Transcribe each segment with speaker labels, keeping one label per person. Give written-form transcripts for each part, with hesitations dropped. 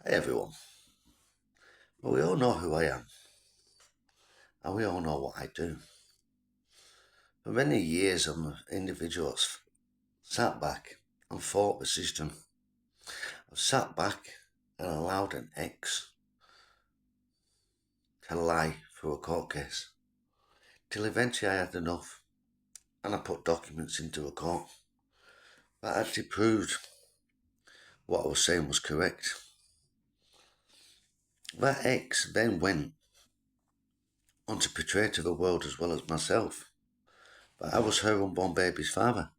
Speaker 1: Hey everyone, well, we all know who I am and we all know what I do. For many years I'm an individual that's sat back and fought the system. I've sat back and allowed an ex to lie through a court case till eventually I had enough and I put documents into a court that actually proved what I was saying was correct. That ex then went on to portray to the world as well as myself that I was her unborn baby's father.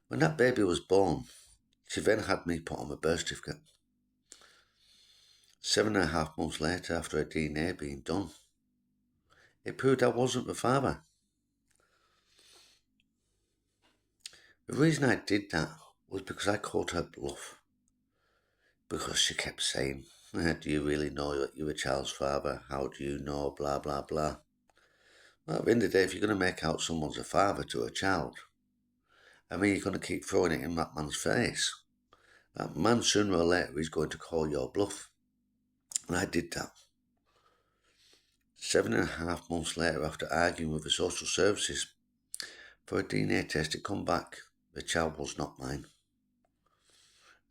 Speaker 1: When that baby was born, she then had me put on the birth certificate. 7.5 months later, after a DNA being done, it proved I wasn't the father. The reason I did that was because I called her bluff. Because she kept saying, do you really know that you're a child's father? How do you know? Blah, blah, blah. Well, at the end of the day, if you're going to make out someone's a father to a child, I mean, you're going to keep throwing it in that man's face. That man, sooner or later, is going to call your bluff. And I did that. 7.5 months later, after arguing with the social services for a DNA test, it come back. The child was not mine.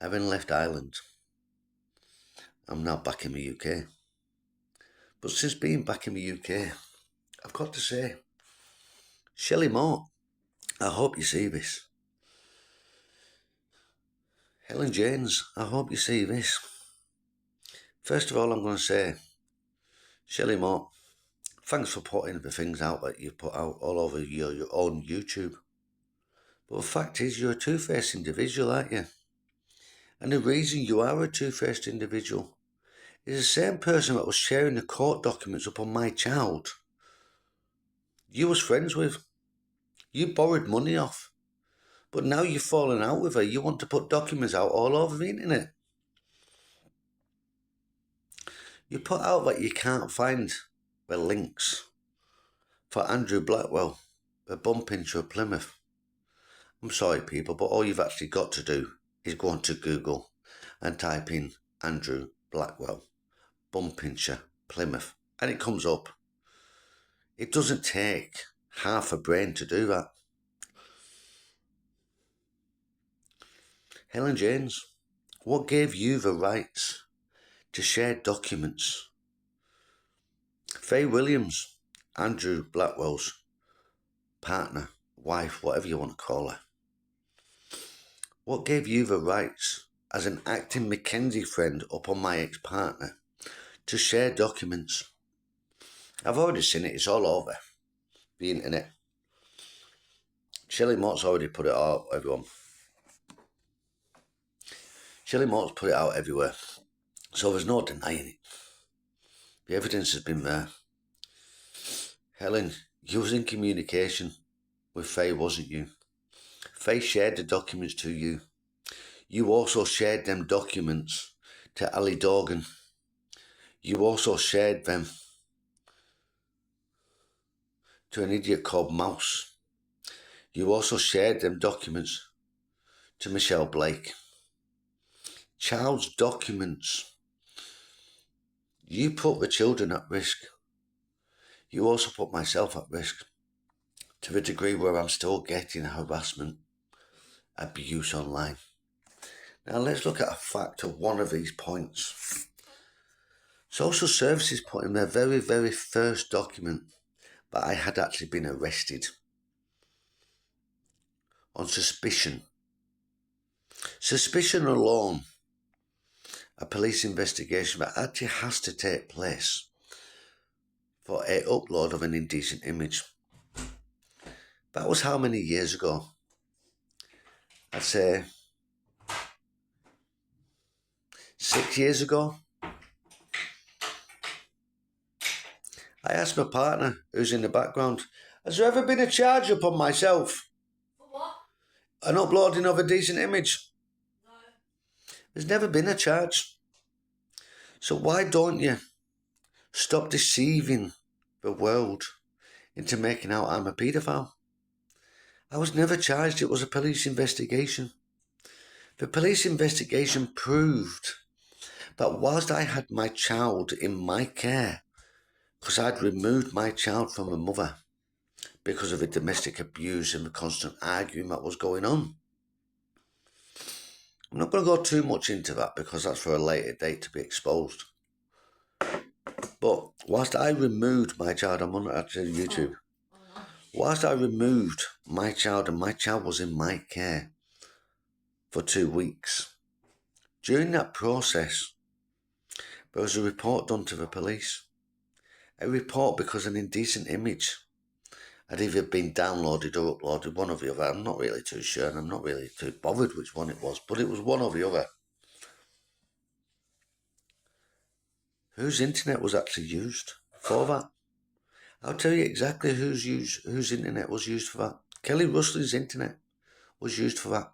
Speaker 1: I then left Ireland. I'm now back in the UK. But since being back in the UK, I've got to say, Shellie Mote, I hope you see this. Helen James, I hope you see this. First of all, I'm going to say, Shellie Mote, thanks for putting the things out that you put out all over your own YouTube. But the fact is, you're a two-faced individual, aren't you? And the reason you are a two-faced individual is the same person that was sharing the court documents upon my child you was friends with. You borrowed money off. But now you've fallen out with her. You want to put documents out all over the internet. You put out that you can't find the links for Andrew Blackwell, the bum pincher of Plymouth. I'm sorry, people, but all you've actually got to do is go onto Google and type in Andrew Blackwell, bum pincher, Plymouth, and it comes up. It doesn't take half a brain to do that. Helen James, what gave you the rights to share documents? Faye Williams, Andrew Blackwell's partner, wife, whatever you want to call her. What gave you the rights as an acting Mackenzie friend upon my ex-partner to share documents? I've already seen it, it's all over the internet. Shellie Mote's already put it out, everyone. Shellie Mote's put it out everywhere, so there's no denying it. The evidence has been there. Helen, you was in communication with Faye, wasn't you? Faye shared the documents to you. You also shared them documents to Ali Dorgan. You also shared them to an idiot called Mouse. You also shared them documents to Michelle Blake. Child's documents. You put the children at risk. You also put myself at risk to the degree where I'm still getting harassment, abuse online. Now let's look at a fact of one of these points. Social services put in their very, very first document that I had actually been arrested on suspicion. Suspicion alone, a police investigation that actually has to take place for a upload of an indecent image. That was how many years ago? I'd say 6 years ago. I asked my partner, who's in the background, has there ever been a charge upon myself?
Speaker 2: For what?
Speaker 1: An uploading of a decent image?
Speaker 2: No.
Speaker 1: There's never been a charge. So why don't you stop deceiving the world into making out I'm a paedophile? I was never charged. It was a police investigation. The police investigation proved that whilst I had my child in my care, because I'd removed my child from her mother because of the domestic abuse and the constant arguing that was going on. I'm not going to go too much into that because that's for a later date to be exposed. But whilst I removed my child, I'm on actually YouTube. Whilst I removed my child and my child was in my care for 2 weeks, during that process, there was a report done to the police. A report because an indecent image had either been downloaded or uploaded, one or the other. I'm not really too sure, and I'm not really too bothered which one it was, but it was one or the other. Whose internet was actually used for that? I'll tell you exactly whose internet was used for that. Kelly Russell's internet was used for that.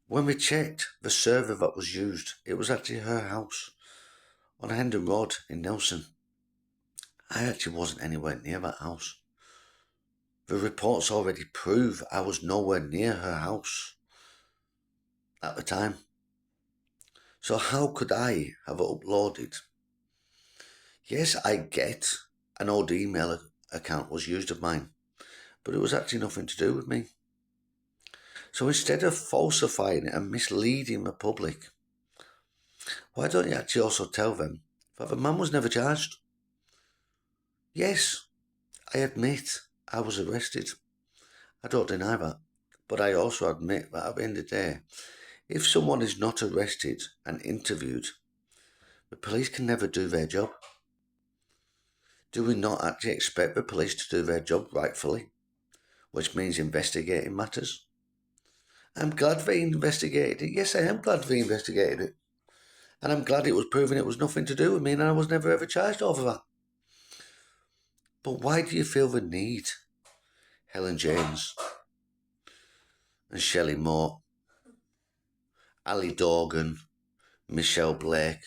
Speaker 1: When we checked the server that was used, it was actually her house on Hendon Road in Nelson. I actually wasn't anywhere near that house. The reports already prove I was nowhere near her house at the time. So how could I have uploaded? Yes, I get an old email account was used of mine, but it was actually nothing to do with me. So instead of falsifying it and misleading the public, why don't you actually also tell them that the man was never charged? Yes, I admit I was arrested. I don't deny that. But I also admit that at the end of the day, if someone is not arrested and interviewed, the police can never do their job. Do we not actually expect the police to do their job rightfully, which means investigating matters? I'm glad they investigated it. Yes, I am glad they investigated it. And I'm glad it was proven it was nothing to do with me and I was never ever charged over that. But why do you feel the need, Helen James and Shellie Mote, Ali Dorgan, Michelle Blake,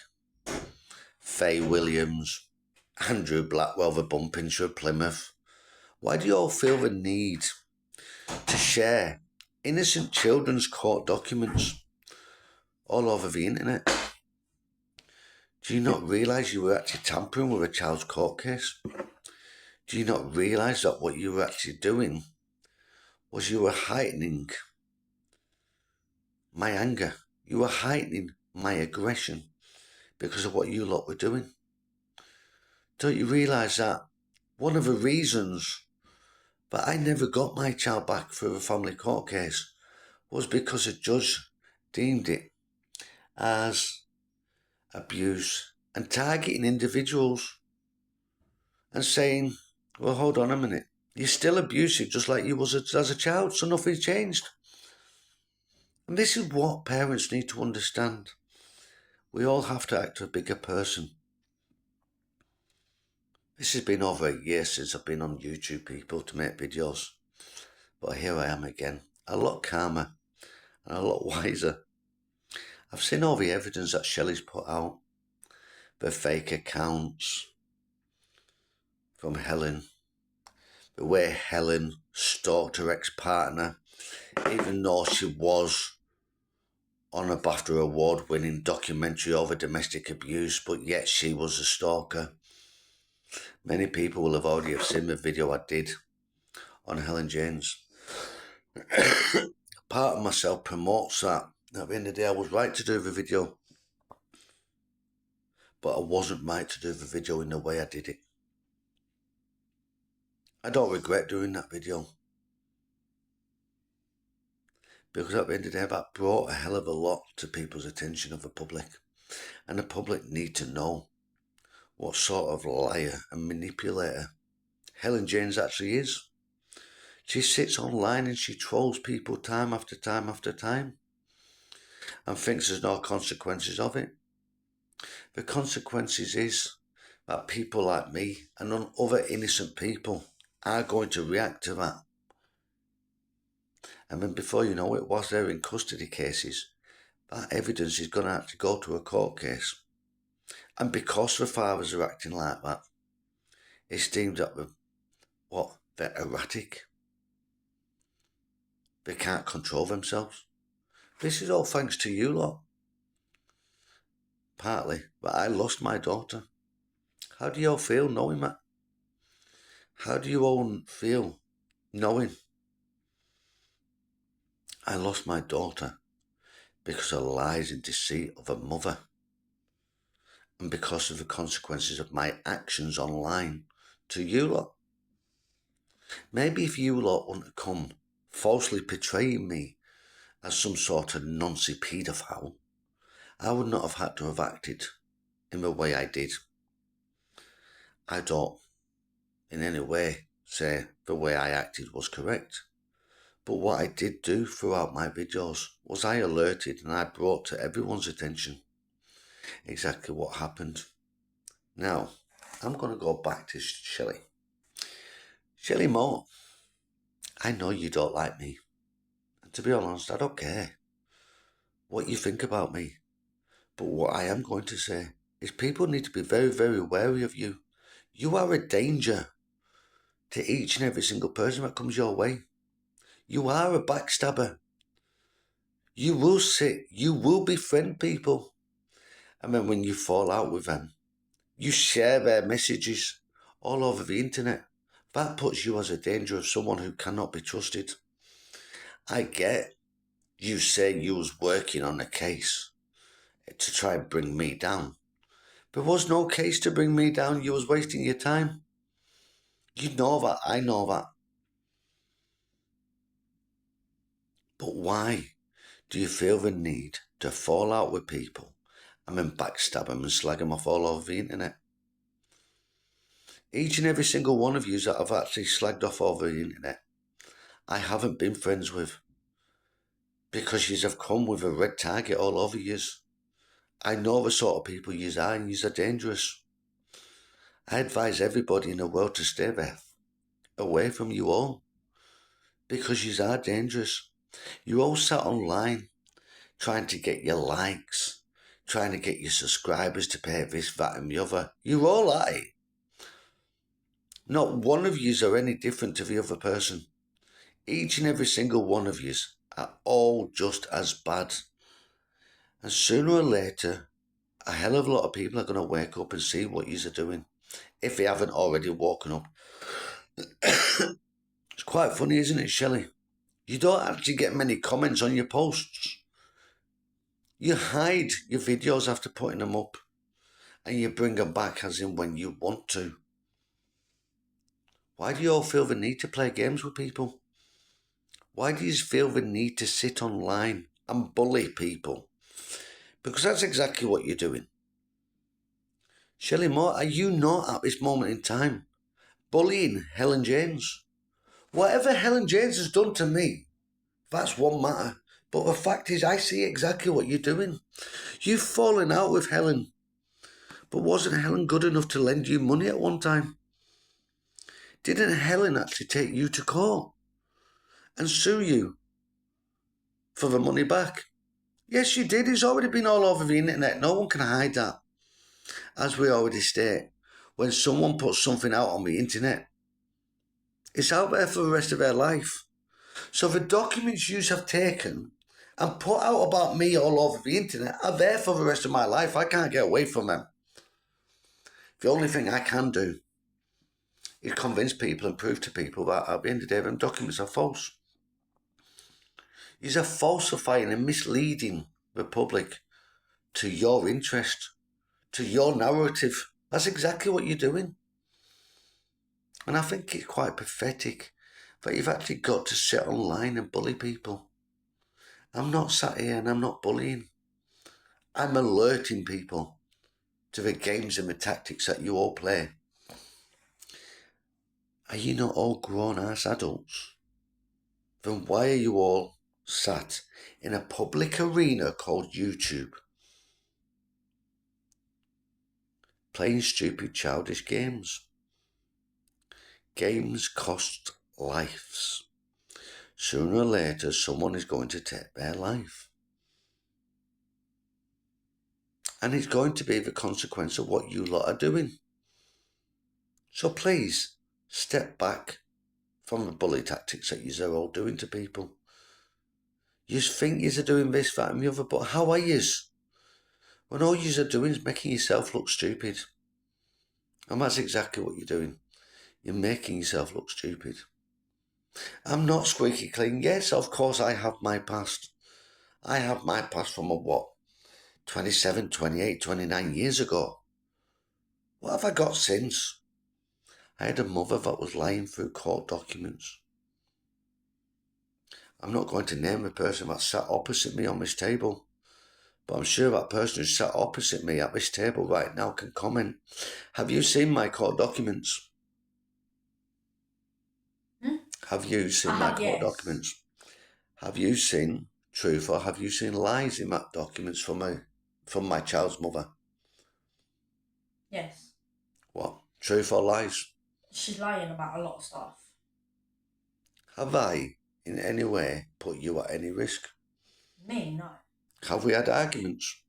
Speaker 1: Faye Williams, Andrew Blackwell, the bumpincher of Plymouth, why do you all feel the need to share innocent children's court documents all over the internet? Do you not realise you were actually tampering with a child's court case? Do you not realise that what you were actually doing was you were heightening my anger? You were heightening my aggression because of what you lot were doing. Don't you realise that one of the reasons that I never got my child back through a family court case was because a judge deemed it as abuse and targeting individuals and saying, well, hold on a minute, you're still abusive just like you was as a child, so nothing's changed. And this is what parents need to understand. We all have to act a bigger person. This has been over a year since I've been on YouTube, people, to make videos. But here I am again, a lot calmer and a lot wiser. I've seen all the evidence that Shelley's put out, the fake accounts from Helen, the way Helen stalked her ex-partner, even though she was on a BAFTA award-winning documentary over domestic abuse, but yet she was a stalker. Many people will have already seen the video I did on Helen James. Part of myself promotes that. At the end of the day, I was right to do the video, but I wasn't right to do the video in the way I did it. I don't regret doing that video, because at the end of the day, that brought a hell of a lot to people's attention of the public, and the public need to know what sort of liar and manipulator Helen James actually is. She sits online and she trolls people time after time after time and thinks there's no consequences of it. The consequences is that people like me and other innocent people are going to react to that. And then before you know it, whilst they're in custody cases, that evidence is going to have to go to a court case. And because the fathers are acting like that, it's deemed that they're erratic. They can't control themselves. This is all thanks to you lot. partly, but I lost my daughter. How do you all feel knowing that? How do you all feel knowing I lost my daughter because of lies and deceit of a mother, and because of the consequences of my actions online to you lot? Maybe if you lot wouldn't have come falsely portraying me as some sort of noncy paedophile, I would not have had to have acted in the way I did. I don't in any way say the way I acted was correct. But what I did do throughout my videos was I alerted and I brought to everyone's attention exactly what happened. Now, I'm going to go back to Shellie. Shellie Mote, I know you don't like me. And to be honest, I don't care what you think about me. But what I am going to say is people need to be very, very wary of you. You are a danger to each and every single person that comes your way. You are a backstabber. You will befriend people. And then when you fall out with them, you share their messages all over the internet. That puts you as a danger of someone who cannot be trusted. I get you say you was working on a case to try and bring me down. There was no case to bring me down. You was wasting your time. You know that. I know that. But why do you feel the need to fall out with people and then backstab them and slag them off all over the internet? Each and every single one of you that I've actually slagged off over the internet, I haven't been friends with, because yous have come with a red target all over yous. I know the sort of people yous are, and yous are dangerous. I advise everybody in the world to stay there, away from you all, because yous are dangerous. You all sat online trying to get your likes, trying to get your subscribers to pay this, that and the other. You're all at it. Not one of yous are any different to the other person. Each and every single one of yous are all just as bad. And sooner or later, a hell of a lot of people are going to wake up and see what yous are doing, if they haven't already woken up. It's quite funny, isn't it, Shellie? You don't actually get many comments on your posts. You hide your videos after putting them up, and you bring them back as in when you want to. Why do you all feel the need to play games with people? Why do you feel the need to sit online and bully people? Because that's exactly what you're doing. Shellie Moore, are you not at this moment in time bullying Helen James? Whatever Helen James has done to me, that's one matter. But the fact is, I see exactly what you're doing. You've fallen out with Helen. But wasn't Helen good enough to lend you money at one time? Didn't Helen actually take you to court and sue you for the money back? Yes, you did. It's already been all over the internet. No one can hide that. As we already state, when someone puts something out on the internet, it's out there for the rest of their life. So the documents you have taken and put out about me all over the internet are there for the rest of my life. I can't get away from them. The only thing I can do is convince people and prove to people that at the end of the day, them documents are false. You're falsifying and misleading the public to your interest, to your narrative. That's exactly what you're doing. And I think it's quite pathetic that you've actually got to sit online and bully people. I'm not sat here and I'm not bullying. I'm alerting people to the games and the tactics that you all play. Are you not all grown-ass adults? Then why are you all sat in a public arena called YouTube, playing stupid, childish games? Games cost lives. Sooner or later, someone is going to take their life. And it's going to be the consequence of what you lot are doing. So please, step back from the bully tactics that you are all doing to people. You think you are doing this, that and the other, but how are you? when all you're doing is making yourself look stupid. And that's exactly what you're doing. You're making yourself look stupid. I'm not squeaky clean. Yes, of course I have my past. I have my past from 27, 28, 29 years ago. What have I got since? I had a mother that was lying through court documents. I'm not going to name the person that sat opposite me on this table, but I'm sure that person who sat opposite me at this table right now can comment. Have you seen my court documents? Have you seen my court documents? Have you seen truth or have you seen lies in that documents from my child's mother?
Speaker 2: Yes.
Speaker 1: What? Truth or lies?
Speaker 2: She's lying about a lot of stuff.
Speaker 1: Have I, in any way, put you at any risk?
Speaker 2: Me, no.
Speaker 1: Have we had arguments?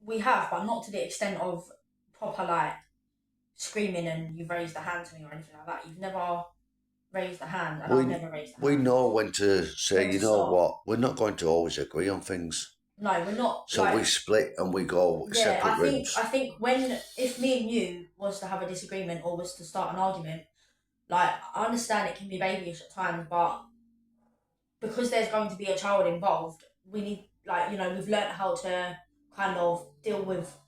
Speaker 2: We have, but not to the extent of proper, like, screaming and you've raised a hand to me or anything like that. You've never raised a hand, and I've never raised a hand.
Speaker 1: We know when to say,
Speaker 2: When
Speaker 1: you
Speaker 2: to
Speaker 1: know
Speaker 2: stop.
Speaker 1: what, we're not going to always agree on things.
Speaker 2: No, we're not.
Speaker 1: So we split and we go separate rooms.
Speaker 2: I think if me and you was to have a disagreement or was to start an argument, like, I understand it can be babyish at times, but because there's going to be a child involved, we need, like, we've learnt how to kind of deal with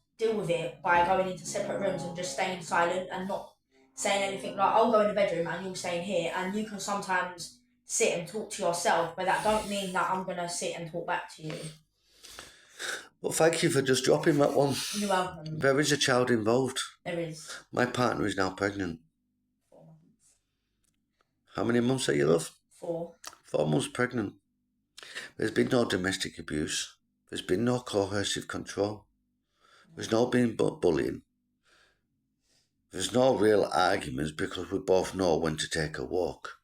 Speaker 2: it by going into separate rooms and just staying silent and not saying anything. Like, I'll go in the bedroom and you'll stay in here, and you can sometimes sit and talk to yourself, but that don't mean that I'm gonna sit and talk back to you.
Speaker 1: Well, thank you for just dropping that one.
Speaker 2: You're welcome.
Speaker 1: There is a child involved.
Speaker 2: There is.
Speaker 1: My partner is now pregnant.
Speaker 2: 4 months.
Speaker 1: How many months are you, love?
Speaker 2: 4.
Speaker 1: 4 months pregnant. There's been no domestic abuse. There's been no coercive control. There's no been bullying. There's no real arguments because we both know when to take a walk.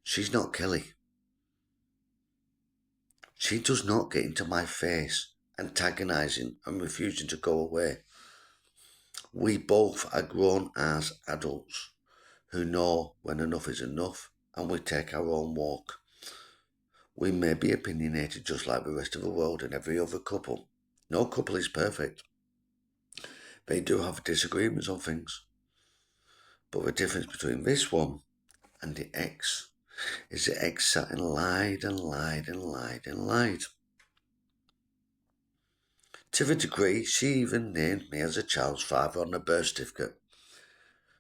Speaker 1: She's not Kelly. She does not get into my face, antagonising and refusing to go away. We both are grown-ass adults who know when enough is enough, and we take our own walk. We may be opinionated just like the rest of the world and every other couple. No couple is perfect. They do have disagreements on things. But the difference between this one and the ex is the ex sat and lied and lied and lied and lied. To the degree she even named me as a child's father on the birth certificate,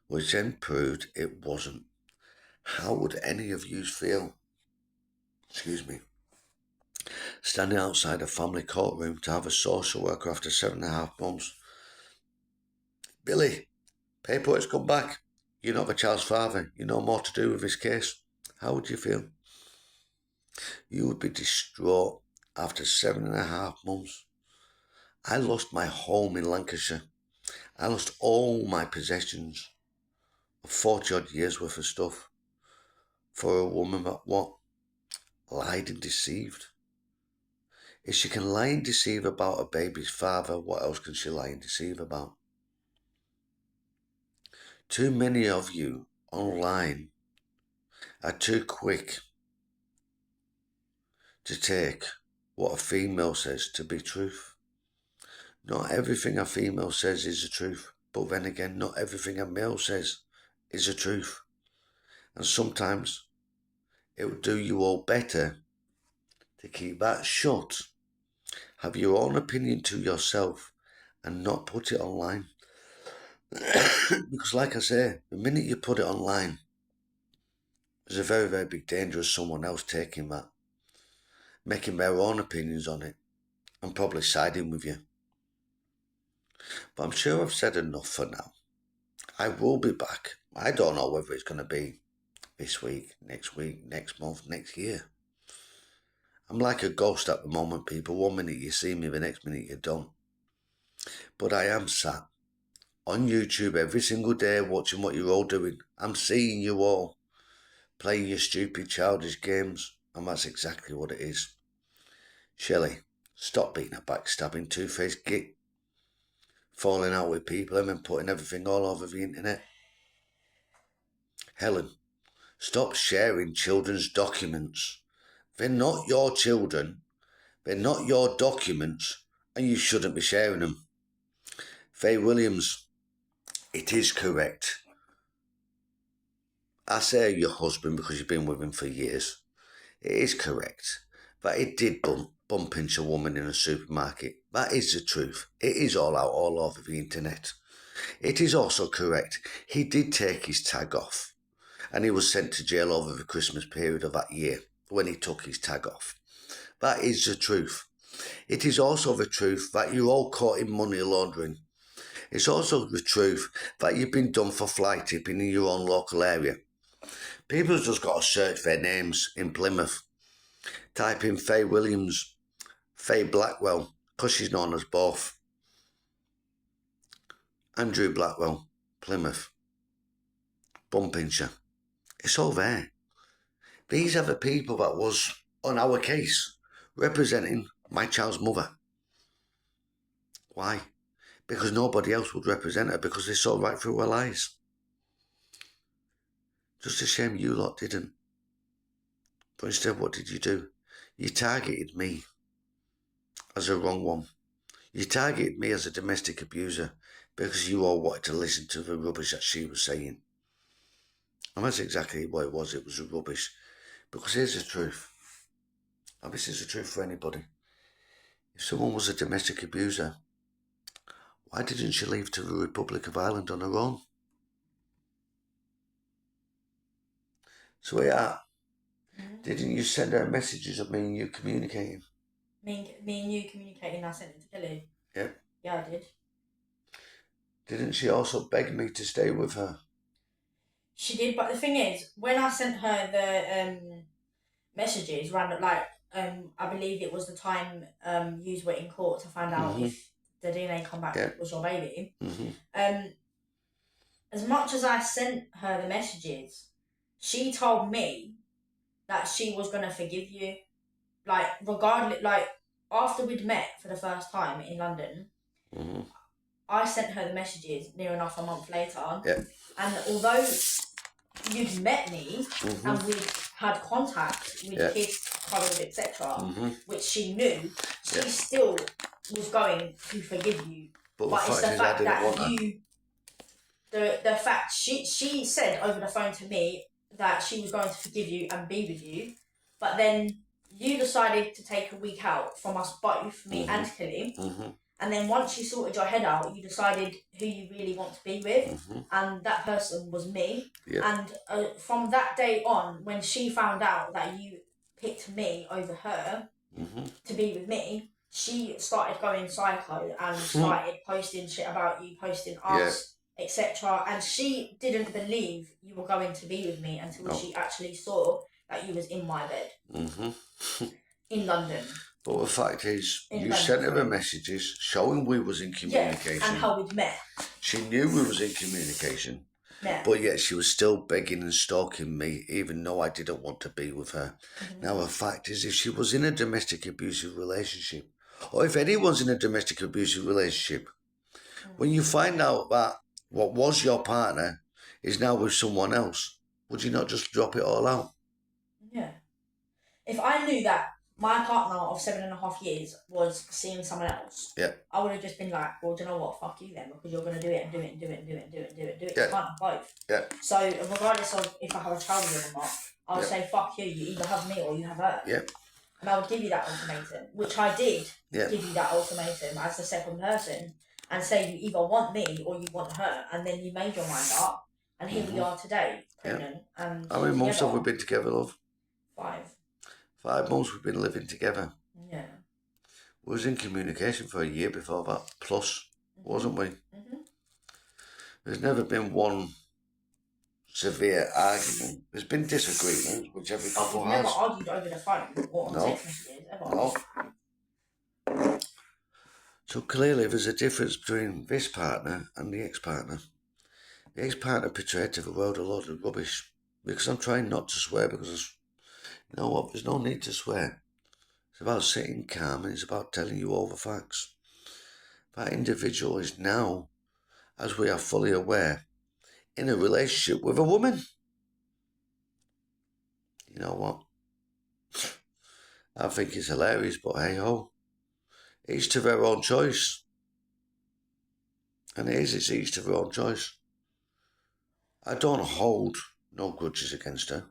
Speaker 1: which then proved it wasn't. How would any of you feel, standing outside a family courtroom to have a social worker after 7.5 months? Billy, paperwork's come back. You're not the child's father. You're no more to do with this case. How would you feel? You would be distraught after 7.5 months. I lost my home in Lancashire. I lost all my possessions of 40 odd years worth of stuff for a woman that lied and deceived. If she can lie and deceive about a baby's father, what else can she lie and deceive about? Too many of you online are too quick to take what a female says to be truth. Not everything a female says is the truth, but then again, not everything a male says is the truth. And sometimes it would do you all better to keep that shut, have your own opinion to yourself, and not put it online. Because like I say, the minute you put it online, there's a very, very big danger of someone else taking that, making their own opinions on it, and probably siding with you. But I'm sure I've said enough for now. I will be back. I don't know whether it's going to be this week, next month, next year. I'm like a ghost at the moment, people. 1 minute you see me, the next minute you don't. But I am sat on YouTube every single day watching what you're all doing. I'm seeing you all playing your stupid childish games, and that's exactly what it is. Shellie, stop being a backstabbing two-faced git, falling out with people and then putting everything all over the internet. Hellen, stop sharing children's documents. They're not your children. They're not your documents, and you shouldn't be sharing them. Faye Williams, it is correct. I say your husband because you've been with him for years. It is correct that he did bump into a woman in a supermarket. That is the truth. It is all out all over the internet. It is also correct he did take his tag off, and he was sent to jail over the Christmas period of that year when he took his tag off. That is the truth. It is also the truth that you're all caught in money laundering. It's also the truth that you've been done for fly tipping in your own local area. People have just got to search their names in Plymouth. Type in Faye Williams, Faye Blackwell, because she's known as both. Andrew Blackwell, Plymouth. Bumpincher. It's all there. These are the people that was on our case, representing my child's mother. Why? Because nobody else would represent her, because they saw right through her lies. Just a shame you lot didn't. But instead, what did you do? You targeted me as a wrong one. You targeted me as a domestic abuser because you all wanted to listen to the rubbish that she was saying. And that's exactly what it was. It was rubbish. Because here's the truth. And this is the truth for anybody. If someone was a domestic abuser, why didn't she leave to the Republic of Ireland on her own? So didn't you send her messages of me and you communicating?
Speaker 2: Me and you communicating, I sent it to Kelly.
Speaker 1: Yeah.
Speaker 2: Yeah, I did.
Speaker 1: Didn't she also beg me to stay with her?
Speaker 2: She did, but the thing is, when I sent her the messages, I believe it was the time you were in court to find out if the DNA come back was your baby. As much as I sent her the messages, she told me that she was gonna forgive you, like regardless. Like after we'd met for the first time in London, I sent her the messages near enough a month later.
Speaker 1: Yeah.
Speaker 2: And although you'd met me and we'd had contact, we'd kissed, cuddled, etc., which she knew, she still was going to forgive you. But it's the fact that you, the fact she said over the phone to me that she was going to forgive you and be with you, but then you decided to take a week out from us both, me and Kelly. And then once you sorted your head out, you decided who you really want to be with, and that person was me. And from that day on, when she found out that you picked me over her to be with me, she started going psycho and started posting shit about you, posting us, etc. And she didn't believe you were going to be with me until she actually saw that you was in my bed in London.
Speaker 1: But the fact is, you sent her messages showing we was in communication.
Speaker 2: And how we'd met.
Speaker 1: She knew we was in communication. Yeah. But yet she was still begging and stalking me, even though I didn't want to be with her. Now the fact is, if she was in a domestic abusive relationship, or if anyone's in a domestic abusive relationship, when you find out that what was your partner is now with someone else, would you not just drop it all out?
Speaker 2: Yeah. If I knew that my partner of 7.5 years was seeing someone else, I would have just been like, well, do you know what? Fuck you then, because you're going to do it and do it and do it and do it and do it and do it and do it. You can't have both. Yeah. So regardless of if I have a child with him or not, I would say, fuck you. You either have me or you have her. Yeah. And I would give you that ultimatum, which I did give you that ultimatum as the second person, and say you either want me or you want her, and then you made your mind up, and here we are today, pregnant. And
Speaker 1: how many months have we been together, love?
Speaker 2: 5.
Speaker 1: 5 months we've been living together.
Speaker 2: Yeah.
Speaker 1: We was in communication for a year before that, plus, wasn't we? There's never been one severe argument. There's been disagreements, which every couple has.
Speaker 2: We've never argued over the phone or on text messages, ever.
Speaker 1: No. So clearly there's a difference between this partner and the ex-partner. The ex-partner portrayed to the world a lot of rubbish, because I'm trying not to swear, because you know what, there's no need to swear. It's about sitting calm, and it's about telling you all the facts. That individual is now, as we are fully aware, in a relationship with a woman. You know what? I think it's hilarious, but hey ho. Each to their own choice. And it's each to their own choice. I don't hold no grudges against her.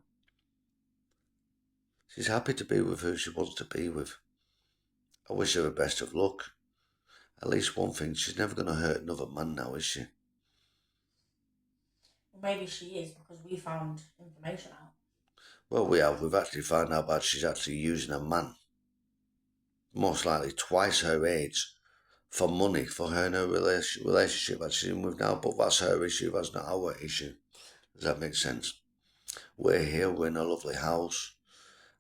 Speaker 1: She's happy to be with who she wants to be with. I wish her the best of luck. At least one thing, she's never going to hurt another man now, is she?
Speaker 2: Well, maybe she is, because we found information out.
Speaker 1: Well, we have. We've actually found out that she's actually using a man, most likely twice her age, for money for her and her relationship that she's in with now. But that's her issue, that's not our issue. Does that make sense? We're here, we're in a lovely house.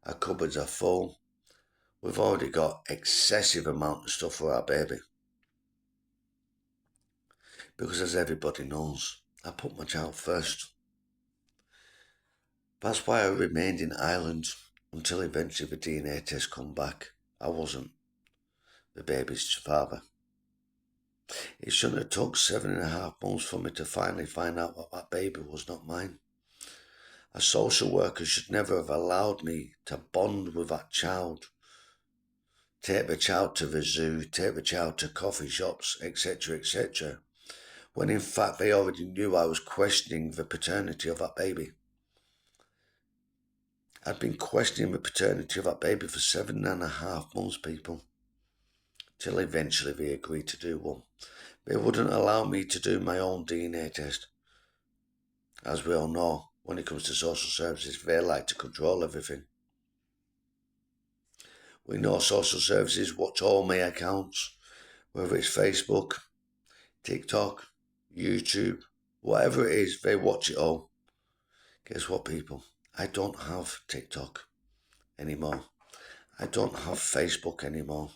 Speaker 1: Our cupboards are full. We've already got excessive amount of stuff for our baby. Because as everybody knows, I put my child first. That's why I remained in Ireland until eventually the DNA test come back. I wasn't the baby's father. It shouldn't have took 7.5 months for me to finally find out that baby was not mine. A social worker should never have allowed me to bond with that child. Take the child to the zoo, take the child to coffee shops, etc., etc. When in fact they already knew I was questioning the paternity of that baby. I'd been questioning the paternity of that baby for 7.5 months, people. Till eventually they agreed to do one. They wouldn't allow me to do my own DNA test. As we all know, when it comes to social services, they like to control everything. We know social services watch all my accounts, whether it's Facebook, TikTok, YouTube, whatever it is, they watch it all. Guess what, people? I don't have TikTok anymore. I don't have Facebook anymore.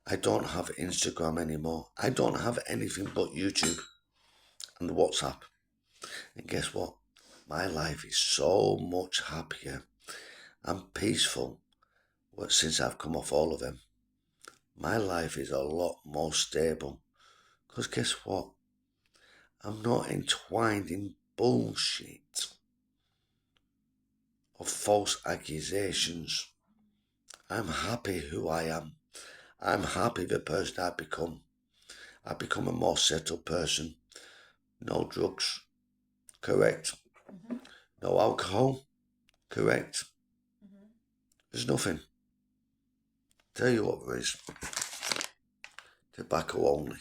Speaker 1: I don't have Instagram anymore. I don't have anything but YouTube and WhatsApp. And guess what? My life is so much happier and peaceful since I've come off all of them. My life is a lot more stable. Because guess what? I'm not entwined in bullshit of false accusations. I'm happy who I am. I'm happy the person I've become. I've become a more settled person. No drugs. Correct.
Speaker 2: Mm-hmm.
Speaker 1: No alcohol. Correct.
Speaker 2: Mm-hmm.
Speaker 1: There's nothing. Tell you what there is. Tobacco only.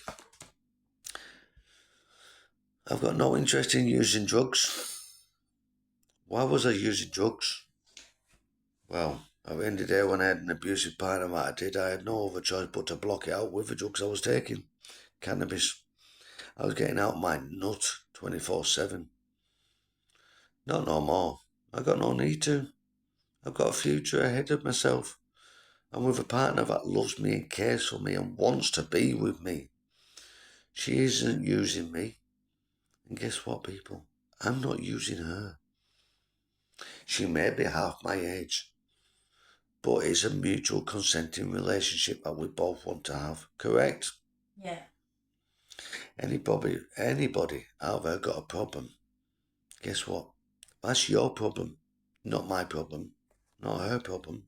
Speaker 1: I've got no interest in using drugs. Why was I using drugs? Well, at the end of the day, when I had an abusive partner that I had no other choice but to block it out with the drugs I was taking. Cannabis. I was getting out my nut 24/7. Not no more. I got no need to. I've got a future ahead of myself. I'm with a partner that loves me and cares for me and wants to be with me. She isn't using me. And guess what, people? I'm not using her. She may be half my age, but it's a mutual consenting relationship that we both want to have. Correct?
Speaker 2: Yeah.
Speaker 1: Anybody out there got a problem? Guess what? That's your problem, not my problem, not her problem.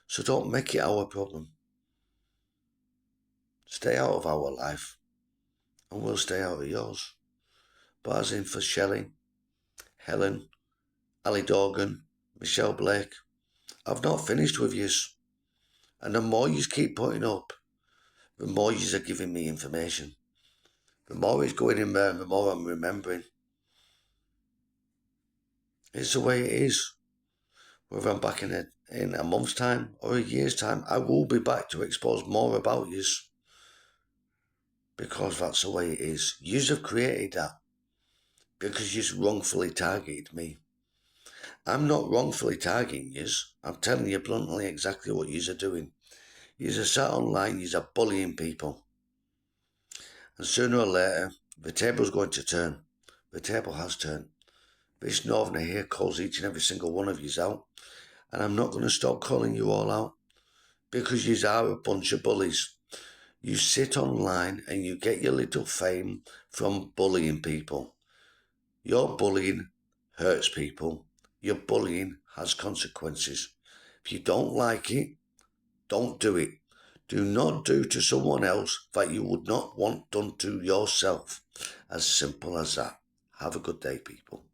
Speaker 1: So don't make it our problem. Stay out of our life, and we'll stay out of yours. But as in for Shellie, Helen, Ali Dorgan, Michelle Blake, I've not finished with yous. And the more yous keep putting up, the more yous are giving me information. The more it's going in there, and the more I'm remembering. It's the way it is. Whether I'm back in a month's time or a year's time, I will be back to expose more about yous. Because that's the way it is. Yous have created that. Because yous wrongfully targeted me. I'm not wrongfully targeting yous. I'm telling you bluntly exactly what yous are doing. Yous are sat online, yous are bullying people. And sooner or later, the table's going to turn. The table has turned. This northerner here calls each and every single one of yous out. And I'm not going to stop calling you all out. Because yous are a bunch of bullies. You sit online and you get your little fame from bullying people. Your bullying hurts people. Your bullying has consequences. If you don't like it, don't do it. Do not do to someone else that you would not want done to yourself. As simple as that. Have a good day, people.